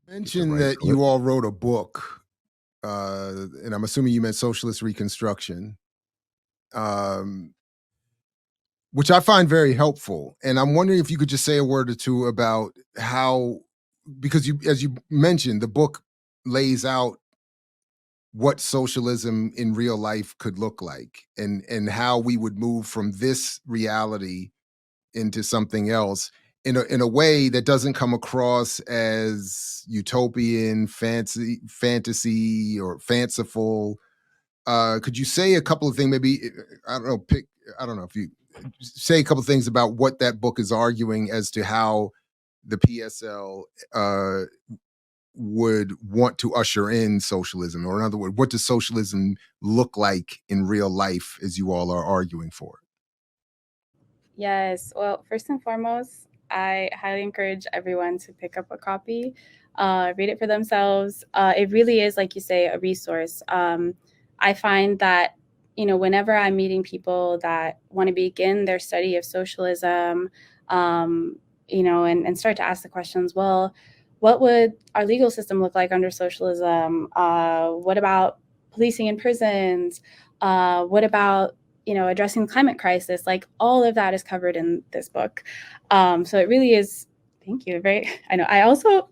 Get to Mentioned write that to it. you all wrote a book, and I'm assuming you meant Socialist Reconstruction, um, which I find very helpful. And I'm wondering if you could just say a word or two about how, because you, as you mentioned, the book lays out what socialism in real life could look like, and how we would move from this reality into something else in a way that doesn't come across as utopian, fantasy or fanciful. Could you say a couple of things? Maybe I don't know. Pick. I don't know if you say a couple of things about what that book is arguing as to how the PSL would want to usher in socialism, or in other words, what does socialism look like in real life as you all are arguing for it? Yes. Well, first and foremost, I highly encourage everyone to pick up a copy, read it for themselves. It really is, like you say, a resource. I find that, whenever I'm meeting people that want to begin their study of socialism, and start to ask the questions, well, what would our legal system look like under socialism? What about policing in prisons? What about addressing the climate crisis? Like all of that is covered in this book. So it really is. Thank you. Very. I know. I also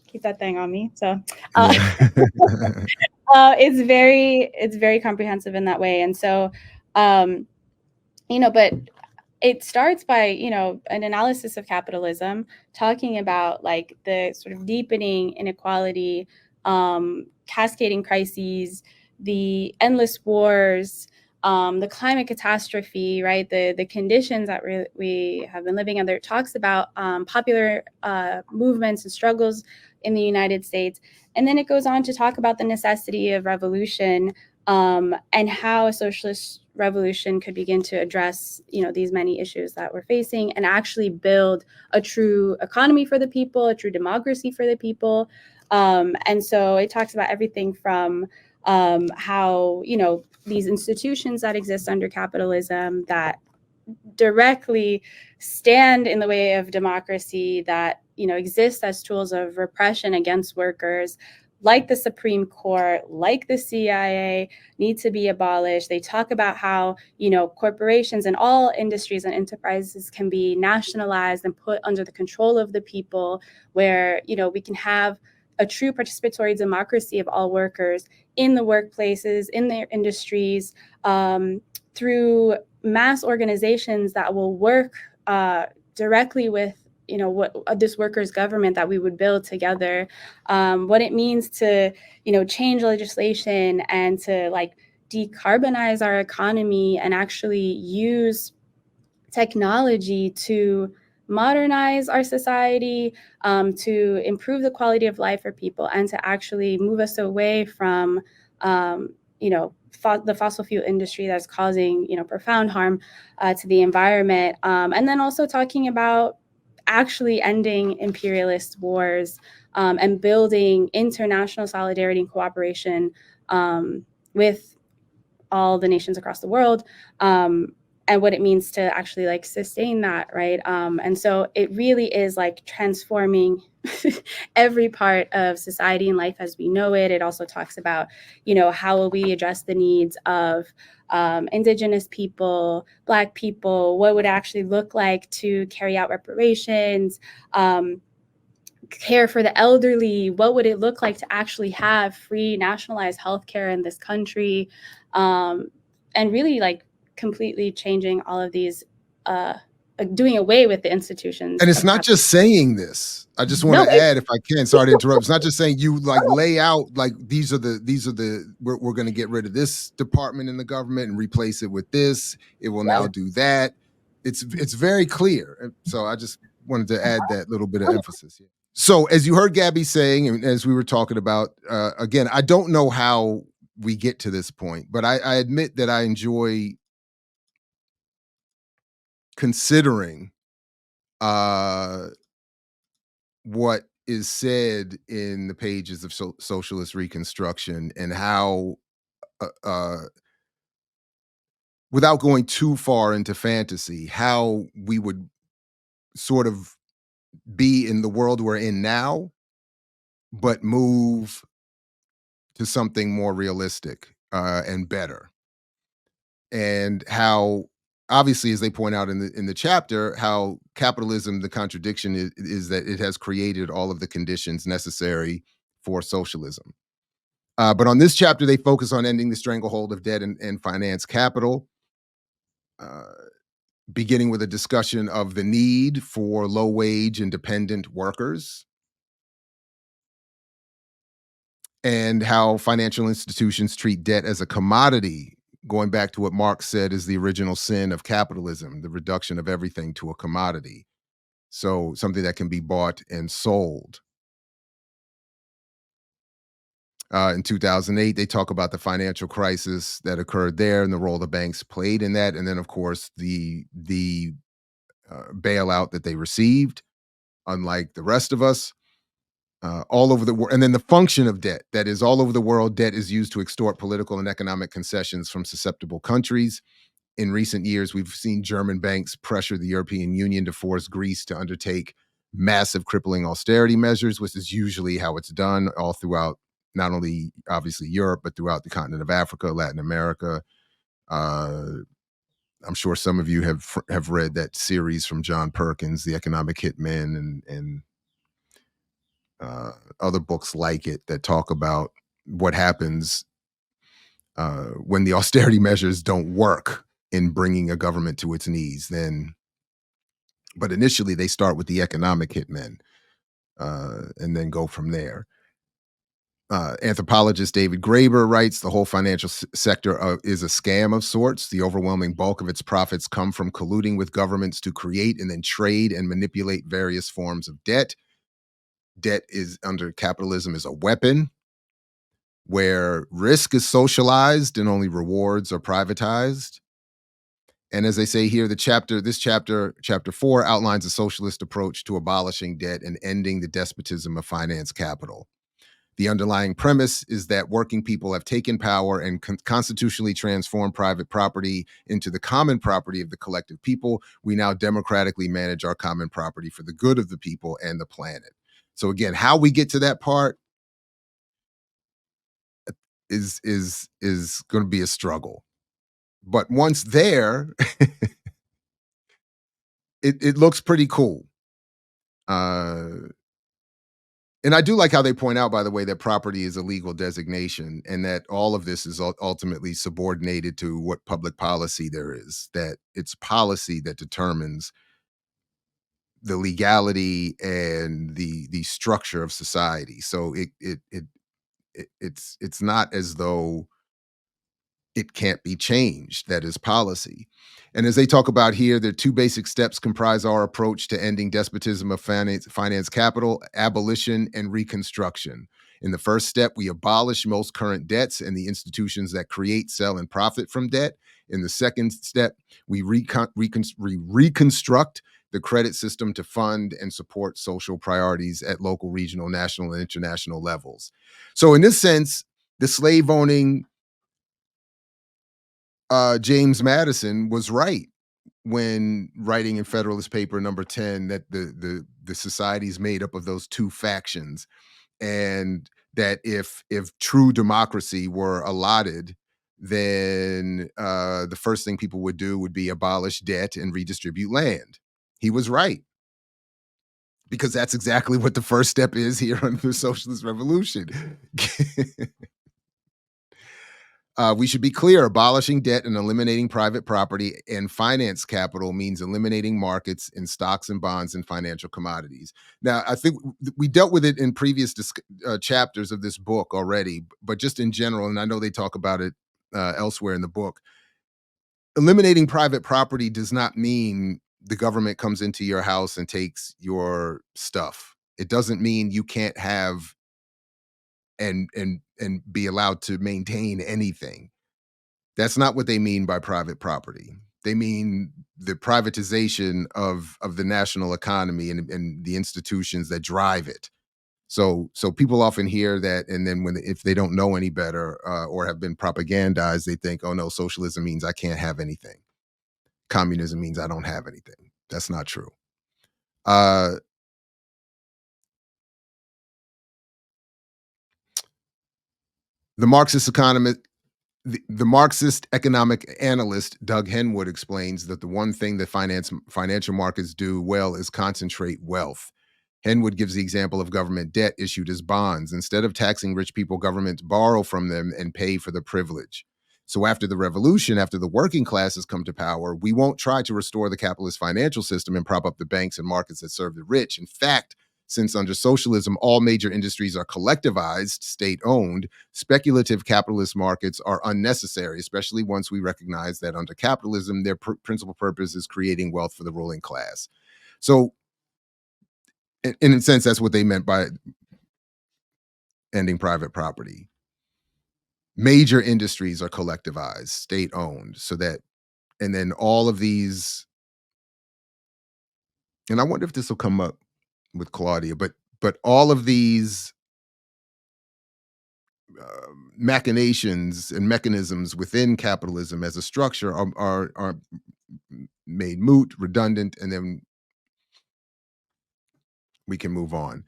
keep that thing on me. So Yeah. it's very comprehensive in that way. And so, um, but it starts by an analysis of capitalism, talking about like the sort of deepening inequality, cascading crises, the endless wars, the climate catastrophe, right? The conditions that we have been living under. It talks about popular movements and struggles in the United States, and then it goes on to talk about the necessity of revolution, and how a socialist revolution could begin to address these many issues that we're facing, and actually build a true economy for the people, a true democracy for the people. And so it talks about everything from how these institutions that exist under capitalism that directly stand in the way of democracy, that exist as tools of repression against workers, like the Supreme Court, like the CIA, need to be abolished. They talk about how corporations and all industries and enterprises can be nationalized and put under the control of the people, where we can have a true participatory democracy of all workers in the workplaces, in their industries, through mass organizations that will work directly with what this workers government that we would build together, what it means to change legislation and to like decarbonize our economy and actually use technology to modernize our society, to improve the quality of life for people, and to actually move us away from the fossil fuel industry that's causing profound harm to the environment, and then also talking about actually ending imperialist wars, and building international solidarity and cooperation with all the nations across the world, and what it means to actually like sustain that, right? And so it really is like transforming every part of society and life as we know it. It also talks about how will we address the needs of indigenous people, Black people, what would it actually look like to carry out reparations, care for the elderly, what would it look like to actually have free nationalized healthcare in this country, and really like completely changing all of these, doing away with the institutions And it's of not capital. just saying this. I just want No, to add, if I can, sorry to interrupt. It's not just saying you like lay out like we're going to get rid of this department in the government and replace it with this. It will now do that. It's very clear. So I just wanted to add that little bit of emphasis here. So as you heard Gabby saying, and as we were talking about, again, I don't know how we get to this point, but I admit that I enjoy considering what is said in the pages of Socialist Reconstruction, and how, without going too far into fantasy, how we would sort of be in the world we're in now but move to something more realistic and better. And how, obviously, as they point out in the chapter, how capitalism, the contradiction is that it has created all of the conditions necessary for socialism. But on this chapter, they focus on ending the stranglehold of debt and finance capital, uh, beginning with a discussion of the need for low wage and dependent workers, and how financial institutions treat debt as a commodity, going back to what Marx said is the original sin of capitalism, the reduction of everything to a commodity. So something that can be bought and sold. In 2008, they talk about the financial crisis that occurred there and the role the banks played in that, and then, of course, the bailout that they received, unlike the rest of us. All over the world, and then the function of debt, that is, all over the world, debt is used to extort political and economic concessions from susceptible countries. In recent years, we've seen German banks pressure the European Union to force Greece to undertake massive crippling austerity measures, which is usually how it's done all throughout, not only obviously Europe, but throughout the continent of Africa, Latin America. Uh, I'm sure some of you have read that series from John Perkins, The Economic Hitman, and uh, other books like it that talk about what happens when the austerity measures don't work in bringing a government to its knees. Then, but initially they start with the economic hitmen and then go from there. Anthropologist David Graeber writes the whole financial sector is a scam of sorts. The overwhelming bulk of its profits come from colluding with governments to create and then trade and manipulate various forms of debt. Debt is, under capitalism, is a weapon where risk is socialized and only rewards are privatized. And as they say here, this chapter 4, outlines a socialist approach to abolishing debt and ending the despotism of finance capital. The underlying premise is that working people have taken power and constitutionally transformed private property into the common property of the collective people. We now democratically manage our common property for the good of the people and the planet. So again, how we get to that part is going to be a struggle. But once there, it looks pretty cool. Uh, and I do like how they point out, by the way, that property is a legal designation and that all of this is ultimately subordinated to what public policy there is, that it's policy that determines the legality and the structure of society. So it's not as though it can't be changed. That is policy. And as they talk about here, the two basic steps comprise our approach to ending despotism of finance capital: abolition and reconstruction. In the first step, we abolish most current debts and the institutions that create, sell, and profit from debt. In the second step, we reconstruct the credit system to fund and support social priorities at local, regional, national, and international levels. So, in this sense, the slave owning James Madison was right when writing in Federalist Paper number 10 that the society is made up of those two factions, and that if true democracy were allotted, then the first thing people would do would be abolish debt and redistribute land. He was right, because that's exactly what the first step is here under the socialist revolution. We should be clear: abolishing debt and eliminating private property and finance capital means eliminating markets in stocks and bonds and financial commodities. Now, I think we dealt with it in previous chapters of this book already, but just in general, and I know they talk about it elsewhere in the book, eliminating private property does not mean the government comes into your house and takes your stuff. It doesn't mean you can't have and be allowed to maintain anything. That's not what they mean by private property. They mean the privatization of the national economy and the institutions that drive it. So people often hear that, and then if they don't know any better or have been propagandized, they think, oh no, socialism means I can't have anything. Communism means I don't have anything. That's not true. Uh, The Marxist economist, the Marxist economic analyst Doug Henwood explains that the one thing that financial markets do well is concentrate wealth. Henwood gives the example of government debt issued as bonds. Instead of taxing rich people, governments borrow from them and pay for the privilege. So after the revolution, after the working classes come to power, we won't try to restore the capitalist financial system and prop up the banks and markets that serve the rich. In fact, since under socialism, all major industries are collectivized, state owned, speculative capitalist markets are unnecessary, especially once we recognize that under capitalism, their principal purpose is creating wealth for the ruling class. So, in a sense, that's what they meant by ending private property. Major industries are collectivized, state owned, so that, and then all of these, and I wonder if this will come up with Claudia, but all of these machinations and mechanisms within capitalism as a structure are made moot, redundant, and then we can move on.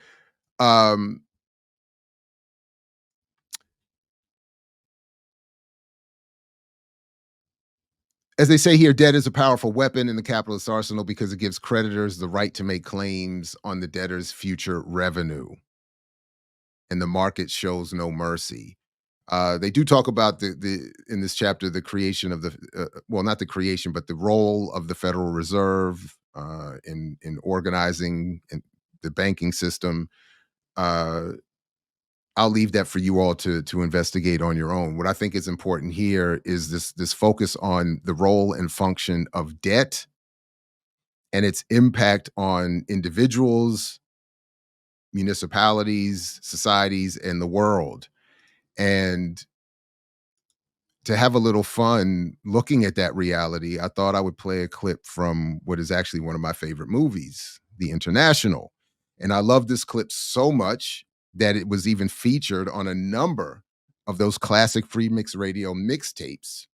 As they say here, debt is a powerful weapon in the capitalist arsenal because it gives creditors the right to make claims on the debtor's future revenue, and the market shows no mercy. They do talk about the in this chapter the creation of the well, not the creation, but the role of the Federal Reserve in organizing the banking system. Uh, I'll leave that for you all to investigate on your own. What I think is important here is this focus on the role and function of debt and its impact on individuals, municipalities, societies, and the world. And to have a little fun looking at that reality, I thought I would play a clip from what is actually one of my favorite movies, The International. And I love this clip so much that it was even featured on a number of those classic free mix radio mixtapes,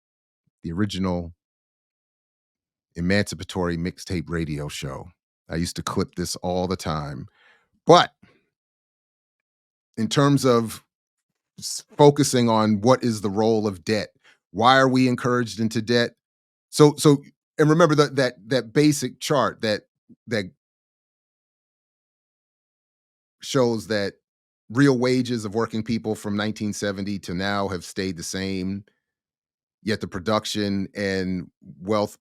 the original emancipatory mixtape radio show. I used to clip this all the time. But in terms of focusing on what is the role of debt, why are we encouraged into debt? So and remember that basic chart that shows that real wages of working people from 1970 to now have stayed the same, yet the production and wealth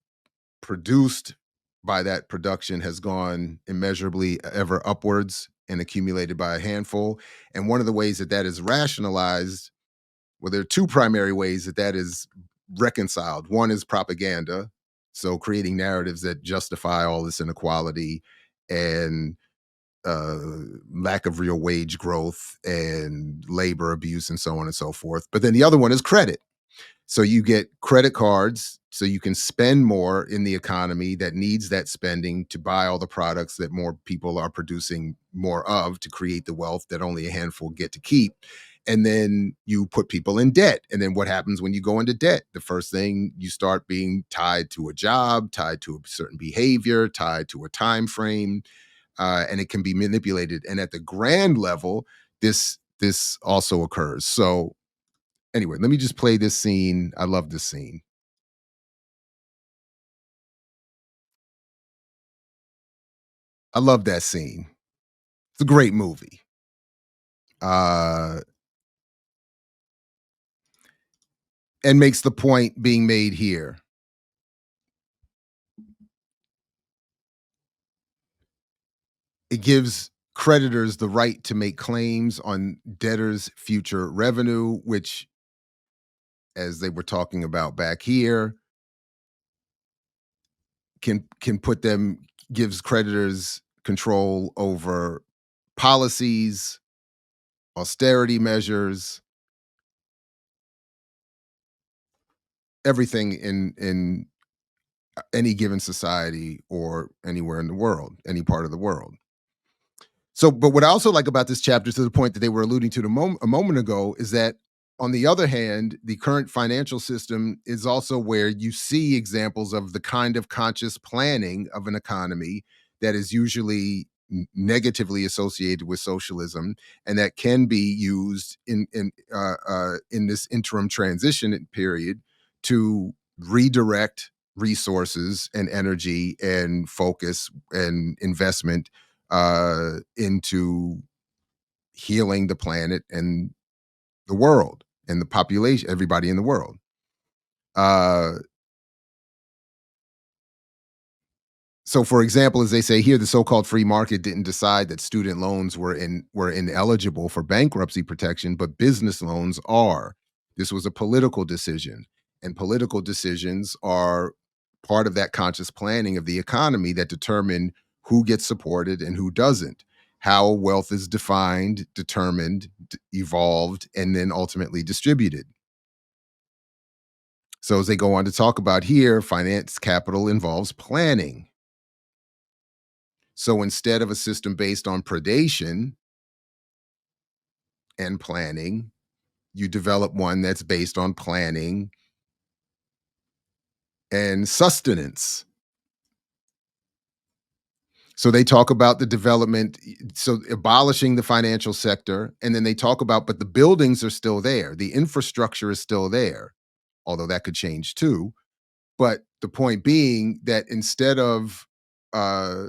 produced by that production has gone immeasurably ever upwards and accumulated by a handful. And one of the ways that that is rationalized, well, there are two primary ways that that is reconciled. One is propaganda, so creating narratives that justify all this inequality and uh, lack of real wage growth and labor abuse and so on and so forth. But then the other one is credit. So you get credit cards so you can spend more in the economy that needs that spending to buy all the products that more people are producing more of to create the wealth that only a handful get to keep. And then you put people in debt. And then what happens when you go into debt? The first thing, you start being tied to a job, tied to a certain behavior, tied to a time frame, and it can be manipulated. And at the grand level, this also occurs. So anyway, let me just play this scene. I love this scene. I love that scene. It's a great movie. Uh, and makes the point being made here. It gives creditors the right to make claims on debtors' future revenue, which, as they were talking about back here, can put them, gives creditors control over policies, austerity measures, everything in any given society or anywhere in the world, any part of the world. So, but what I also like about this chapter, to the point that they were alluding to a moment ago, is that on the other hand, the current financial system is also where you see examples of the kind of conscious planning of an economy that is usually negatively associated with socialism, and that can be used in this interim transition period to redirect resources and energy and focus and investment into healing the planet and the world and the population, everybody in the world. Uh, So, for example, as they say here, the so-called free market didn't decide that student loans were ineligible for bankruptcy protection, but business loans are. This was a political decision, and political decisions are part of that conscious planning of the economy that determine who gets supported and who doesn't, how wealth is defined, determined, evolved, and then ultimately distributed. So, as they go on to talk about here, finance capital involves planning. So instead of a system based on predation and planning, you develop one that's based on planning and sustenance. So they talk about the development, so abolishing the financial sector, and then they talk about, but the buildings are still there, the infrastructure is still there, although that could change too. But the point being that instead of uh,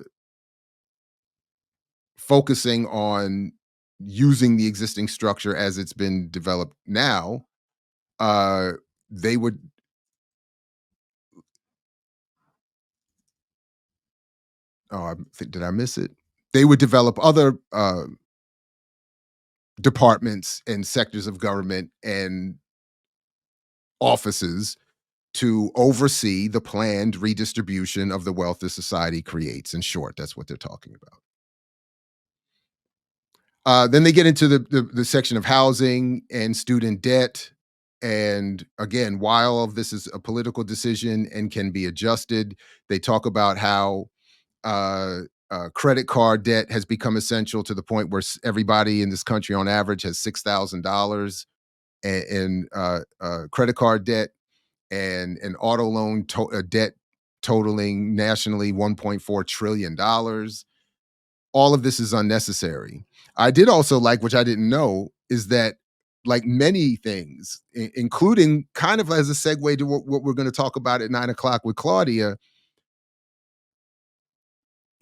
focusing on using the existing structure as it's been developed now, uh, they would oh, did I miss it? They would develop other departments and sectors of government and offices to oversee the planned redistribution of the wealth the society creates. In short, that's what they're talking about. Then they get into the section of housing and student debt. And again, while all of this is a political decision and can be adjusted, they talk about how uh, credit card debt has become essential to the point where everybody in this country, on average, has $6,000 in credit card debt, and an auto loan debt totaling nationally $1.4 trillion. All of this is unnecessary. I did also like, which I didn't know, is that like many things, including kind of as a segue to what we're going to talk about at 9 o'clock with Claudia,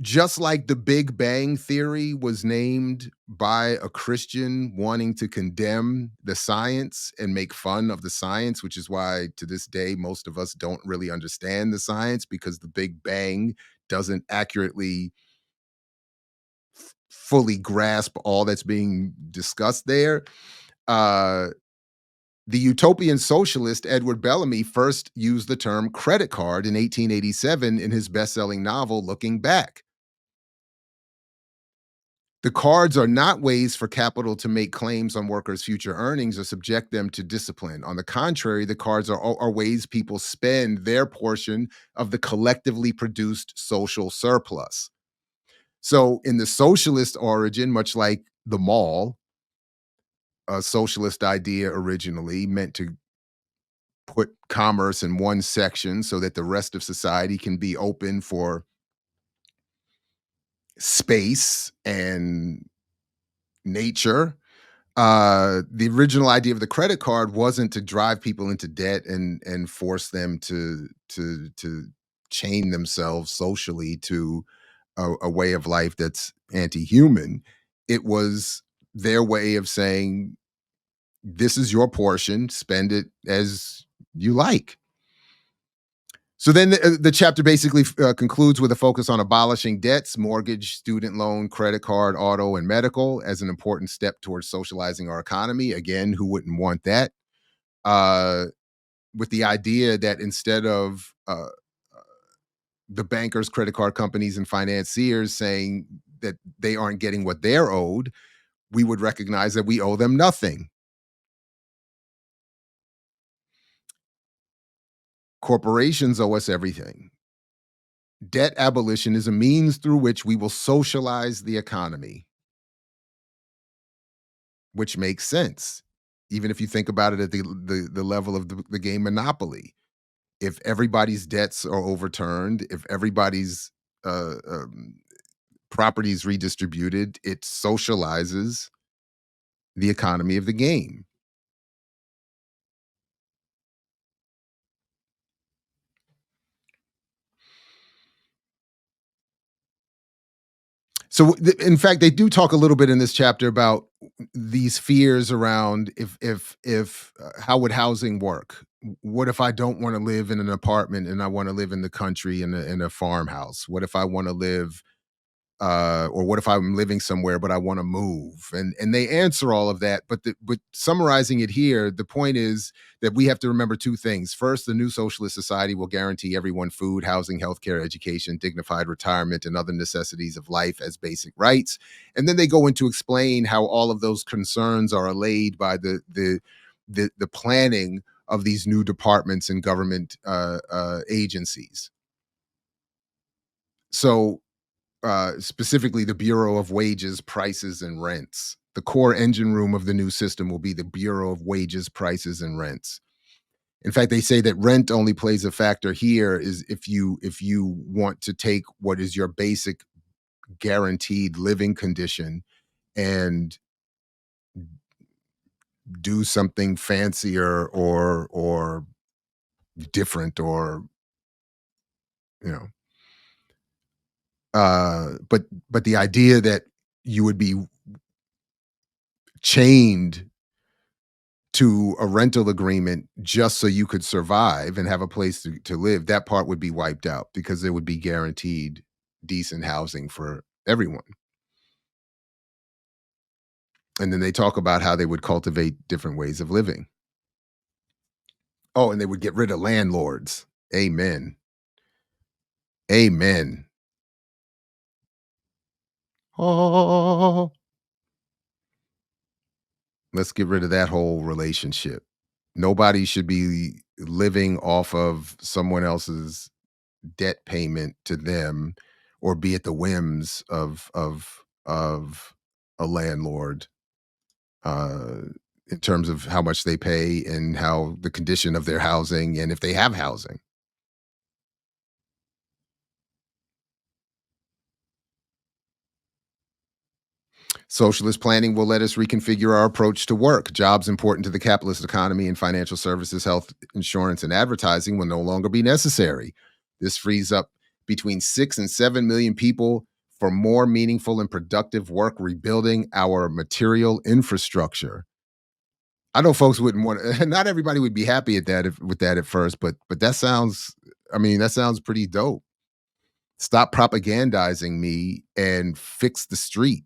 just like the Big Bang Theory was named by a Christian wanting to condemn the science and make fun of the science, which is why to this day, most of us don't really understand the science because the Big Bang doesn't accurately fully grasp all that's being discussed there. Uh, the utopian socialist Edward Bellamy first used the term credit card in 1887 in his best selling novel, Looking Back. The cards are not ways for capital to make claims on workers' future earnings or subject them to discipline. On the contrary, the cards are ways people spend their portion of the collectively produced social surplus. So, in the socialist origin, much like the mall, a socialist idea originally meant to put commerce in one section so that the rest of society can be open for space and nature. The original idea of the credit card wasn't to drive people into debt and force them to chain themselves socially to a way of life that's anti-human. It was their way of saying, this is your portion, spend it as you like. So then the chapter basically concludes with a focus on abolishing debts, mortgage, student loan, credit card, auto, and medical as an important step towards socializing our economy. Again, who wouldn't want that? Uh, with the idea that instead of the bankers, credit card companies, and financiers saying that they aren't getting what they're owed, we would recognize that we owe them nothing. Corporations owe us everything. Debt abolition is a means through which we will socialize the economy, which makes sense. Even if you think about it at the level of the game Monopoly, if everybody's debts are overturned, if everybody's uh, um, property is redistributed, it socializes the economy of the game. So, in fact, they do talk a little bit in this chapter about these fears around if how would housing work? What if I don't want to live in an apartment and I want to live in the country in a farmhouse? What if I want to live or what if I'm living somewhere but I want to move? And they answer all of that. But summarizing it here, the point is that we have to remember two things. First, the new socialist society will guarantee everyone food, housing, healthcare, education, dignified retirement, and other necessities of life as basic rights. And then they go into explain how all of those concerns are allayed by the planning of these new departments and government agencies. So specifically the Bureau of Wages, Prices, and Rents. The core engine room of the new system will be the Bureau of Wages, Prices, and Rents. In fact, they say that rent only plays a factor here is if you want to take what is your basic guaranteed living condition and do something fancier or different or you know but the idea that you would be chained to a rental agreement just so you could survive and have a place to live, that part would be wiped out because there would be guaranteed decent housing for everyone. And then they talk about how they would cultivate different ways of living. Oh, and they would get rid of landlords. Amen. Amen. Oh, let's get rid of that whole relationship. Nobody should be living off of someone else's debt payment to them or be at the whims of a landlord uh in terms of how much they pay and how the condition of their housing and if they have housing. Socialist planning will let us reconfigure our approach to work. Jobs important to the capitalist economy and financial services, health insurance, and advertising will no longer be necessary. This frees up between 6 and 7 million people for more meaningful and productive work rebuilding our material infrastructure. I know folks wouldn't want to, not everybody would be happy at that with that at first, but that sounds I mean, that sounds pretty dope. Stop propagandizing me and fix the street.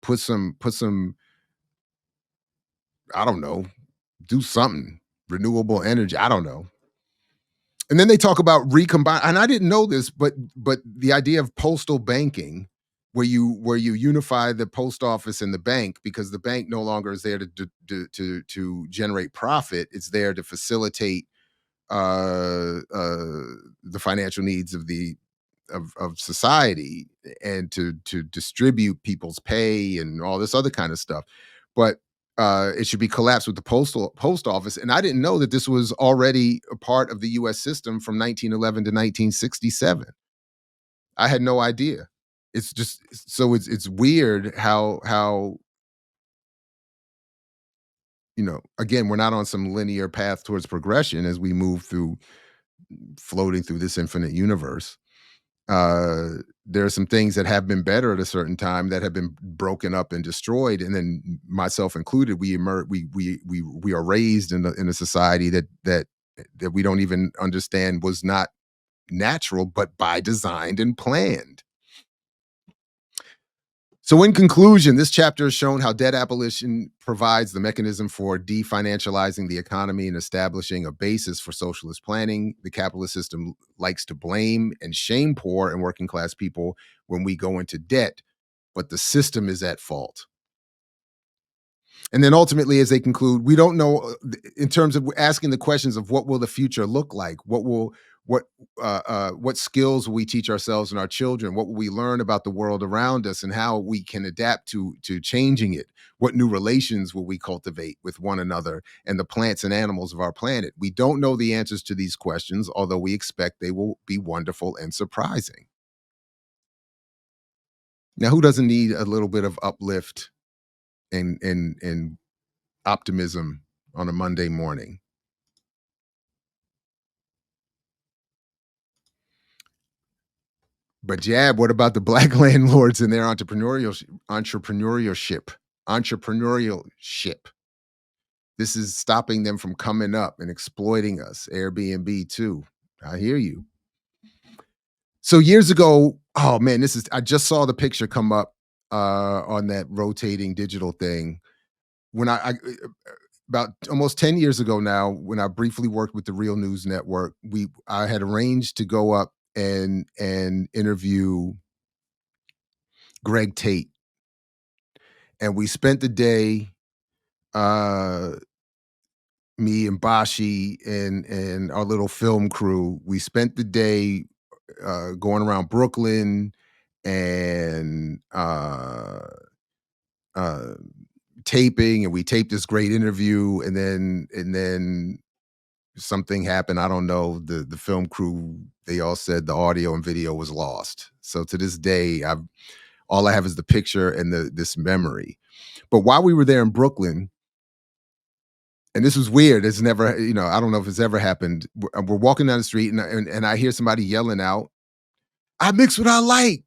Put some I don't know, do something. Renewable energy. I don't know. And then they talk about recombine, and I didn't know this, but the idea of postal banking, where you unify the post office and the bank, because the bank no longer is there to generate profit. It's there to facilitate the financial needs of of society and to distribute people's pay and all this other kind of stuff. But it should be collapsed with the post office. And I didn't know that this was already a part of the U.S. system from 1911 to 1967. I had no idea. It's just so it's weird how again we're not on some linear path towards progression as we move through floating through this infinite universe. uh there are some things that have been better at a certain time that have been broken up and destroyed, and then myself included, we are raised in a society that we don't even understand was not natural but by designed and planned. So, in conclusion, this chapter has shown how debt abolition provides the mechanism for definancializing the economy and establishing a basis for socialist planning. The capitalist system likes to blame and shame poor and working class people when we go into debt, but the system is at fault. And then ultimately, as they conclude, we don't know in terms of asking the questions of what will the future look like? What what skills will we teach ourselves and our children? What will we learn about the world around us and how we can adapt to changing it? What new relations will we cultivate with one another and the plants and animals of our planet? We don't know the answers to these questions, although we expect they will be wonderful and surprising. Now, who doesn't need a little bit of uplift and optimism on a Monday morning? But Jab, what about the black landlords and their entrepreneurship? Entrepreneurship. This is stopping them from coming up and exploiting us. Airbnb too. I hear you. So years ago, oh man, I just saw the picture come up on that rotating digital thing. When I about almost 10 years ago now, when I briefly worked with the Real News Network, I had arranged to go up and interview Greg Tate. And we spent the day, uh, me and Bashi and our little film crew, we spent the day going around Brooklyn and uh, taping, and we taped this great interview, and then something happened. I don't know. The film crew, they all said the audio and video was lost. So to this day, all I have is the picture and this memory. But while we were there in Brooklyn, and this was weird. It's never, I don't know if it's ever happened. We're walking down the street, and I hear somebody yelling out, "I mix what I like.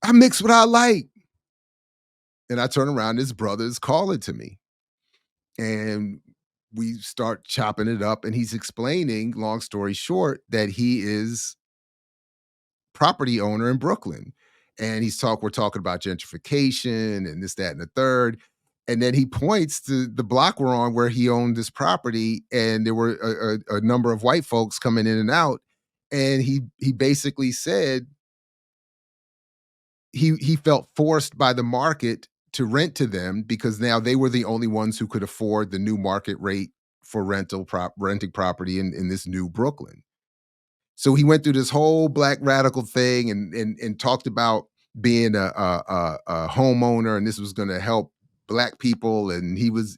I mix what I like." And I turn around, his brother's calling to me. And we start chopping it up, and he's explaining, long story short, that he is property owner in Brooklyn. And we're talking about gentrification and this, that, and the third. And then he points to the block we're on where he owned this property, and there were a number of white folks coming in and out. And he basically said he felt forced by the market to rent to them because now they were the only ones who could afford the new market rate for renting property in this new Brooklyn. So he went through this whole black radical thing and talked about being a homeowner, and this was going to help black people. And he was,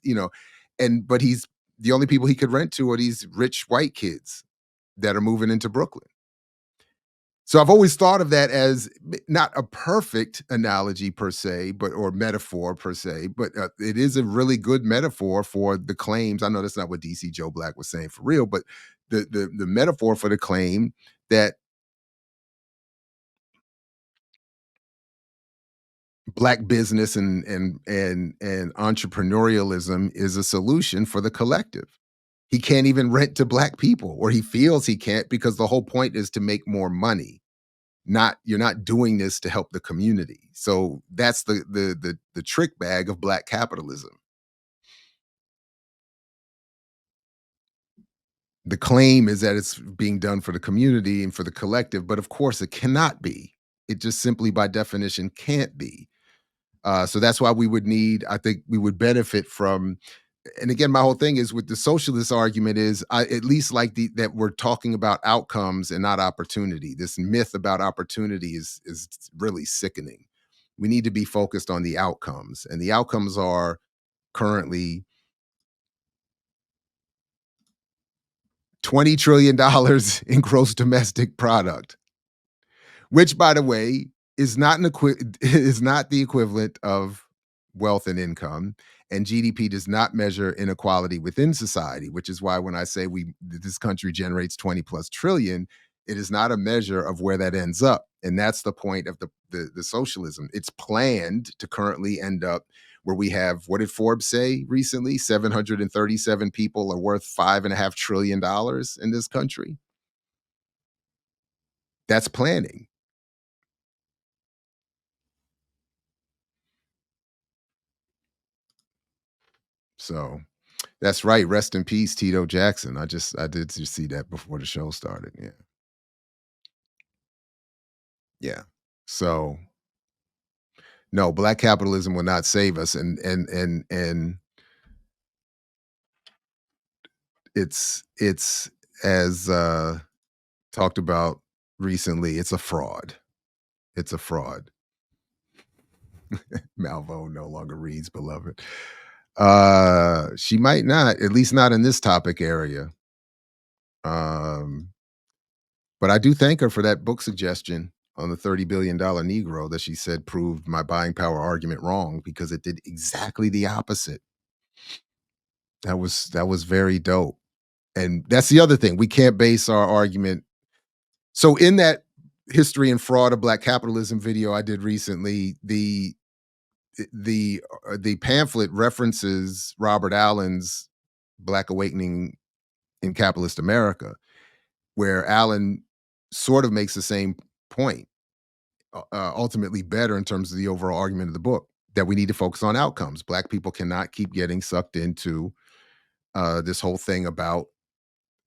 but he's the only people he could rent to are these rich white kids that are moving into Brooklyn. So I've always thought of that as not a perfect analogy per se, or metaphor per se, but it is a really good metaphor for the claims. I know that's not what DC Joe Black was saying for real, but the metaphor for the claim that black business and entrepreneurialism is a solution for the collective. He can't even rent to black people, or he feels he can't, because the whole point is to make more money. Not You're not doing this to help the community. So that's the trick bag of black capitalism. The claim is that it's being done for the community and for the collective, but of course it cannot be. It just simply by definition can't be. So that's why I think we would benefit from, and again, my whole thing is with the socialist argument is I at least like that we're talking about outcomes and not opportunity. This myth about opportunity is really sickening. We need to be focused on the outcomes, and the outcomes are currently $20 trillion in gross domestic product, which, by the way, is not is not the equivalent of wealth and income. And GDP does not measure inequality within society, which is why when I say this country generates 20 plus trillion, it is not a measure of where that ends up. And that's the point of the socialism. It's planned to currently end up where we have, what did Forbes say recently? 737 people are worth $5.5 trillion in this country. That's planning. So that's right. Rest in peace, Tito Jackson. I did just see that before the show started. Yeah. Yeah. So no, black capitalism will not save us. And it's as talked about recently, it's a fraud. It's a fraud. Malvo no longer reads, beloved. She might not, at least not in this topic area. Um, but I do thank her for that book suggestion. on the $30 billion Negro that she said proved my buying power argument wrong because it did exactly the opposite. That was very dope. And that's the other thing. We can't base our argument. So in that history and fraud of Black capitalism video I did recently, the pamphlet references Robert Allen's Black Awakening in Capitalist America, where Allen sort of makes the same point, ultimately better in terms of the overall argument of the book, that we need to focus on outcomes. Black people cannot keep getting sucked into this whole thing about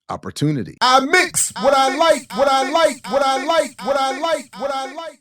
opportunity. I mix what I like, what I like, what I like, what I like, what I like.